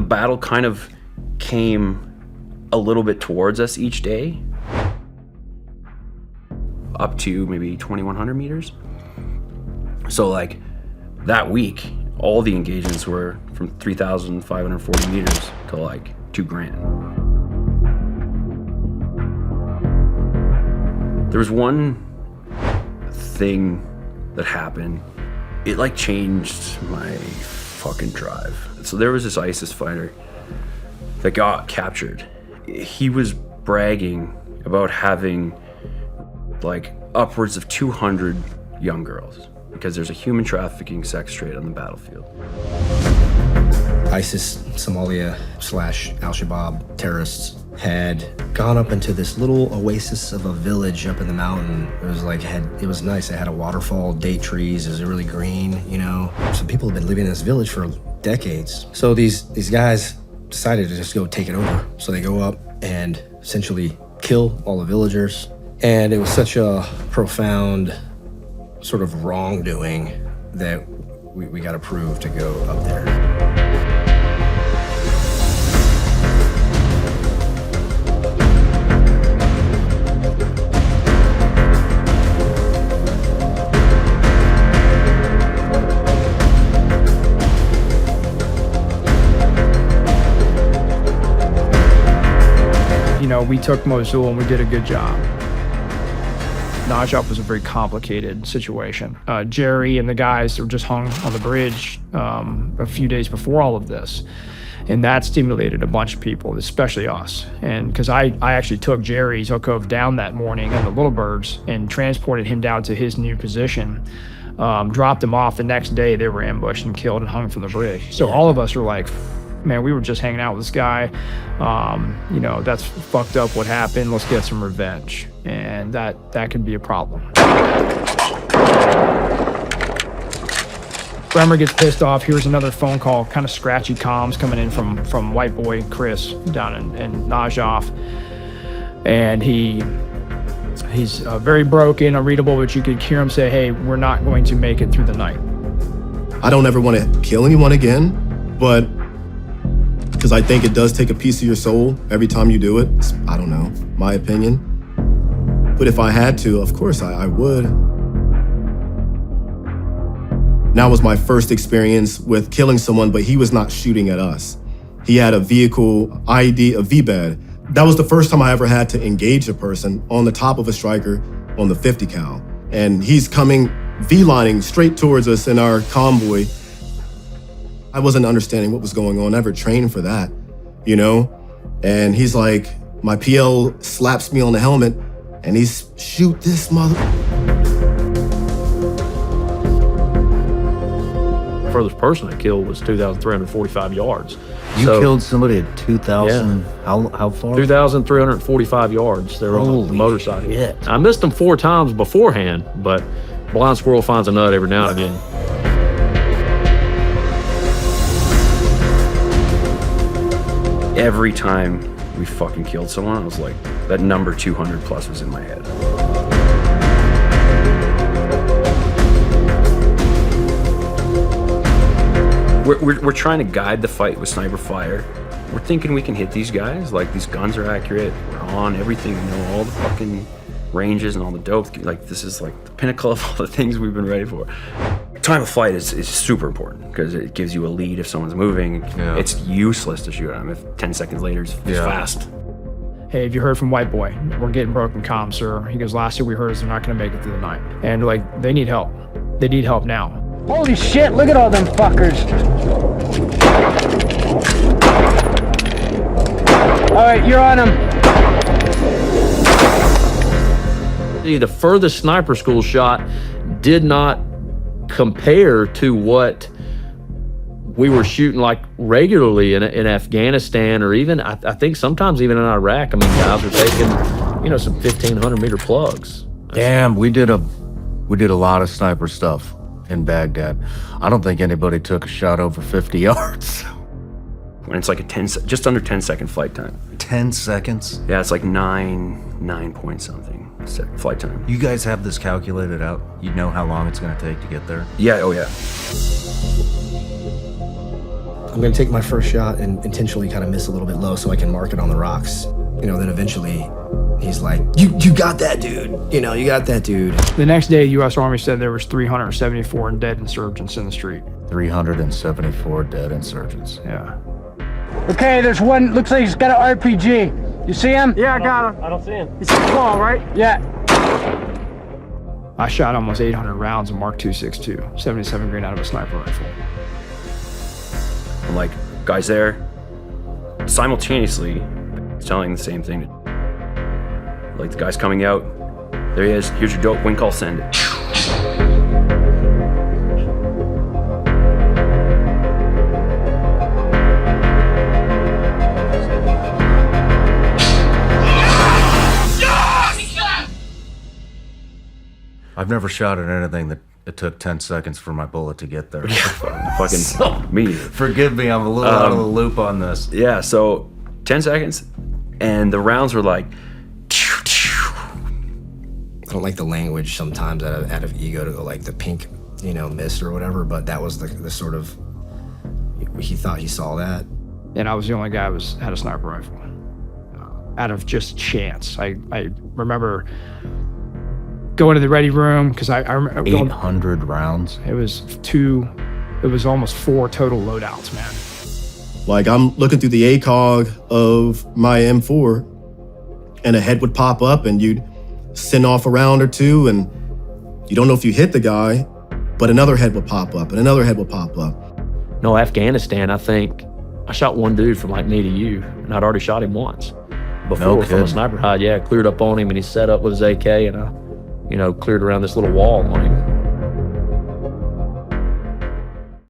battle kind of came a little bit towards us each day, up to maybe 2,100 meters. So like that week, all the engagements were from 3,540 meters to like 2 grand. There was one thing that happened. It like changed my fucking drive. So there was this ISIS fighter that got captured. He was bragging about having like upwards of 200 young girls because there's a human trafficking sex trade on the battlefield. ISIS, Somalia / Al-Shabaab terrorists had gone up into this little oasis of a village up in the mountain. It was like, it was nice. It had a waterfall, date trees, it was really green, you know. So people have been living in this village for decades. So these guys decided to just go take it over. So they go up and essentially kill all the villagers. And it was such a profound sort of wrongdoing that we got approved to go up there. You know, we took Mosul and we did a good job. Najaf was a very complicated situation. Jerry and the guys were just hung on the bridge a few days before all of this. And that stimulated a bunch of people, especially us. And because I actually took Jerry Zokov down that morning on the Little Birds and transported him down to his new position, dropped him off. The next day they were ambushed and killed and hung from the bridge. So all of us were like, man, we were just hanging out with this guy. You know, that's fucked up what happened. Let's get some revenge. And that could be a problem. Bremer gets pissed off. Here's another phone call, kind of scratchy comms coming in from white boy Chris down in Najaf. And he's very broken, unreadable, but you could hear him say, hey, we're not going to make it through the night. I don't ever want to kill anyone again, but because I think it does take a piece of your soul every time you do it. I don't know, my opinion. But if I had to, of course I would. That was my first experience with killing someone, but he was not shooting at us. He had a vehicle ID, a V-bed. That was the first time I ever had to engage a person on the top of a striker on the 50 cal. And he's coming V-lining straight towards us in our convoy. I wasn't understanding what was going on, never trained for that, you know? And he's like, my PL slaps me on the helmet and he's, shoot this mother. Furthest person I killed was 2,345 yards. You killed somebody at 2,000, yeah. How far? 2,345 yards. They were on the motorcycle. Shit. I missed them 4 times beforehand, but blind squirrel finds a nut every now and again. Every time we fucking killed someone, I was like, that number 200 plus was in my head. We're trying to guide the fight with sniper fire. We're thinking we can hit these guys, like these guns are accurate, we're on everything, we know all the fucking ranges and all the dope. Like this is like the pinnacle of all the things we've been ready for. Time of flight is super important because it gives you a lead if someone's moving. Yeah. It's useless to shoot at them if 10 seconds later it's fast. Hey, have you heard from White Boy? We're getting broken comms, sir. He goes, last year we heard is they're not gonna make it through the night. And like, they need help. They need help now. Holy shit, look at all them fuckers. All right, you're on them. The furthest sniper school shot did not compare to what we were shooting like regularly in Afghanistan, or even I think sometimes even in Iraq. I mean, guys are taking, you know, some 1,500 meter plugs. Damn, we did a lot of sniper stuff in Baghdad. I don't think anybody took a shot over 50 yards. When it's like a just under 10-second flight time. 10 seconds? Yeah, it's like 9 point something flight time. You guys have this calculated out? You know how long it's gonna take to get there? Yeah, oh yeah. I'm gonna take my first shot and intentionally kind of miss a little bit low so I can mark it on the rocks. Then eventually he's like, you got that dude. You got that dude. The next day, U.S. Army said there was 374 dead insurgents in the street. 374 dead insurgents. Yeah. Okay, there's one, looks like he's got an RPG. You see him? Yeah, I got him. I don't see him. He's a claw, right? Yeah. I shot almost 800 rounds of Mark 262, 77 grain out of a sniper rifle. I'm like, guys there, simultaneously telling the same thing. Like, the guy's coming out, there he is, here's your dope, wing call, send it. I've never shot at anything that it took 10 seconds for my bullet to get there. Fucking me. Forgive me, I'm a little out of the loop on this. Yeah, so 10 seconds, and the rounds were like, I don't like the language sometimes out of ego to go like the pink, mist or whatever, but that was the sort of, he thought he saw that. And I was the only guy who had a sniper rifle. Out of just chance. I remember going to the ready room, because I remember 800 rounds? It was almost 4 total loadouts, man. Like, I'm looking through the ACOG of my M4, and a head would pop up, and you'd send off a round or two, and you don't know if you hit the guy, but another head would pop up, and another head would pop up. No, Afghanistan, I think I shot one dude from like me to you, and I'd already shot him once before from a sniper hide. Yeah, cleared up on him, and he set up with his AK, and I, cleared around this little wall on him.